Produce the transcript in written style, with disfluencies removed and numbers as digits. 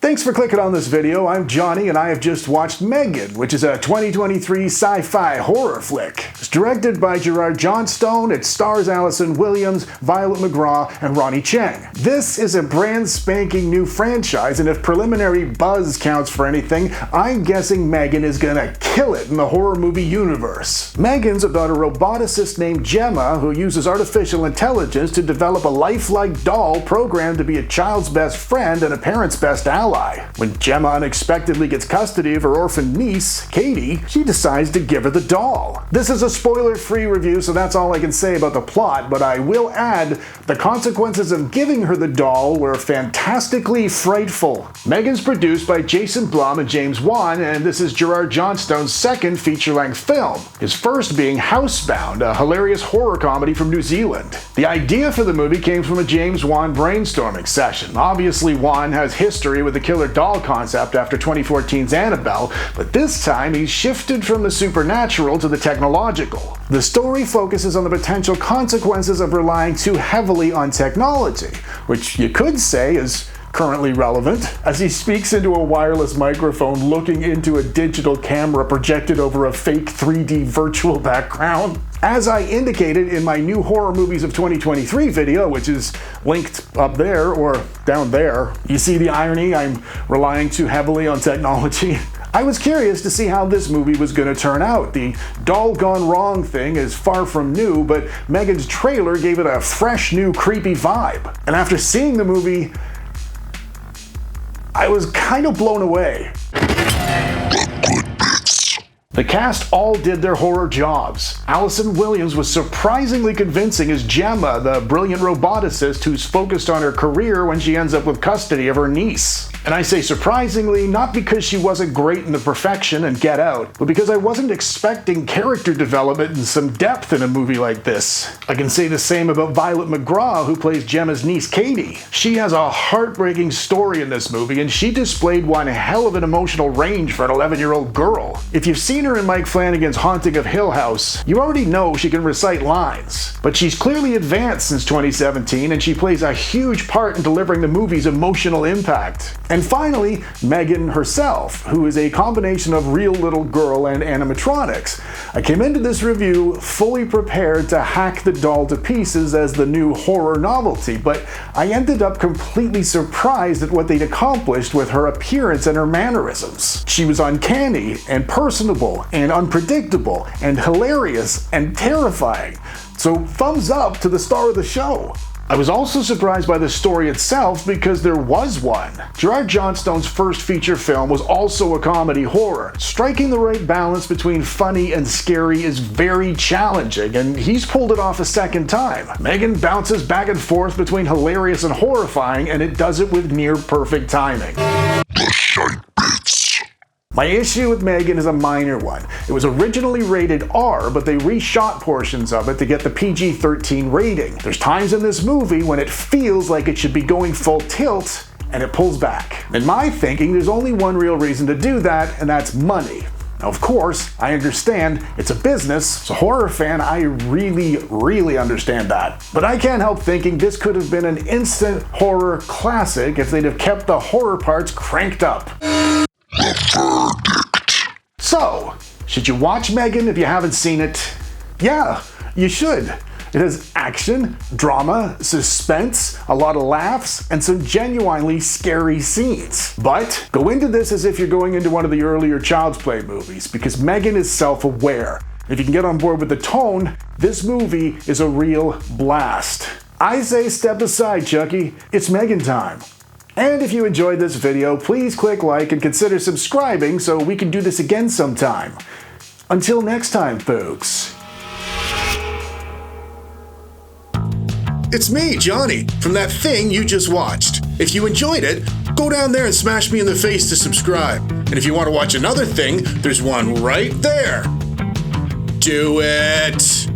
Thanks for clicking on this video. I'm Johnny and I have just watched M3GAN, which is a 2023 sci-fi horror flick. It's directed by Gerard Johnstone, it stars Allison Williams, Violet McGraw, and Ronnie Cheng. This is a brand spanking new franchise, and if preliminary buzz counts for anything, I'm guessing M3GAN is gonna kill it in the horror movie universe. M3GAN's about a roboticist named Gemma who uses artificial intelligence to develop a lifelike doll programmed to be a child's best friend and a parent's best ally. When Gemma unexpectedly gets custody of her orphan niece, Katie, she decides to give her the doll. This is a spoiler-free review, so that's all I can say about the plot, but I will add the consequences of giving her the doll were fantastically frightful. M3GAN's produced by Jason Blum and James Wan, and this is Gerard Johnstone's second feature-length film, his first being Housebound, a hilarious horror comedy from New Zealand. The idea for the movie came from a James Wan brainstorming session. Obviously, Wan has history with the killer doll concept after 2014's Annabelle, but this time he's shifted from the supernatural to the technological. The story focuses on the potential consequences of relying too heavily on technology, which you could say is currently relevant, as he speaks into a wireless microphone looking into a digital camera projected over a fake 3D virtual background. As I indicated in my new horror movies of 2023 video, which is linked up there or down there, you see the irony? I'm relying too heavily on technology. I was curious to see how this movie was going to turn out. The doll gone wrong thing is far from new, but M3GAN's trailer gave it a fresh, new, creepy vibe. And after seeing the movie, I was kind of blown away. The cast all did their horror jobs. Allison Williams was surprisingly convincing as Gemma, the brilliant roboticist who's focused on her career when she ends up with custody of her niece. And I say surprisingly, not because she wasn't great in The Perfection and Get Out, but because I wasn't expecting character development and some depth in a movie like this. I can say the same about Violet McGraw, who plays Gemma's niece Katie. She has a heartbreaking story in this movie, and she displayed one hell of an emotional range for an 11-year-old girl. If you've seen her in Mike Flanagan's Haunting of Hill House, you already know she can recite lines. But she's clearly advanced since 2017, and she plays a huge part in delivering the movie's emotional impact. And finally, M3GAN herself, who is a combination of real little girl and animatronics. I came into this review fully prepared to hack the doll to pieces as the new horror novelty, but I ended up completely surprised at what they'd accomplished with her appearance and her mannerisms. She was uncanny and personable and unpredictable and hilarious and terrifying. So thumbs up to the star of the show. I was also surprised by the story itself because there was one. Gerard Johnstone's first feature film was also a comedy horror. Striking the right balance between funny and scary is very challenging, and he's pulled it off a second time. M3GAN bounces back and forth between hilarious and horrifying, and it does it with near perfect timing. My issue with M3GAN is a minor one. It was originally rated R, but they reshot portions of it to get the PG-13 rating. There's times in this movie when it feels like it should be going full tilt, and it pulls back. In my thinking, there's only one real reason to do that, and that's money. Now, of course, I understand it's a business. As a horror fan, I really understand that. But I can't help thinking this could have been an instant horror classic if they'd have kept the horror parts cranked up. So, should you watch M3GAN if you haven't seen it? Yeah, you should. It has action, drama, suspense, a lot of laughs, and some genuinely scary scenes. But go into this as if you're going into one of the earlier Child's Play movies, because M3GAN is self-aware. If you can get on board with the tone, this movie is a real blast. I say step aside, Chucky. It's M3GAN time. And if you enjoyed this video, please click like and consider subscribing so we can do this again sometime. Until next time, folks. It's me, Johnny, from that thing you just watched. If you enjoyed it, go down there and smash me in the face to subscribe. And if you want to watch another thing, there's one right there. Do it!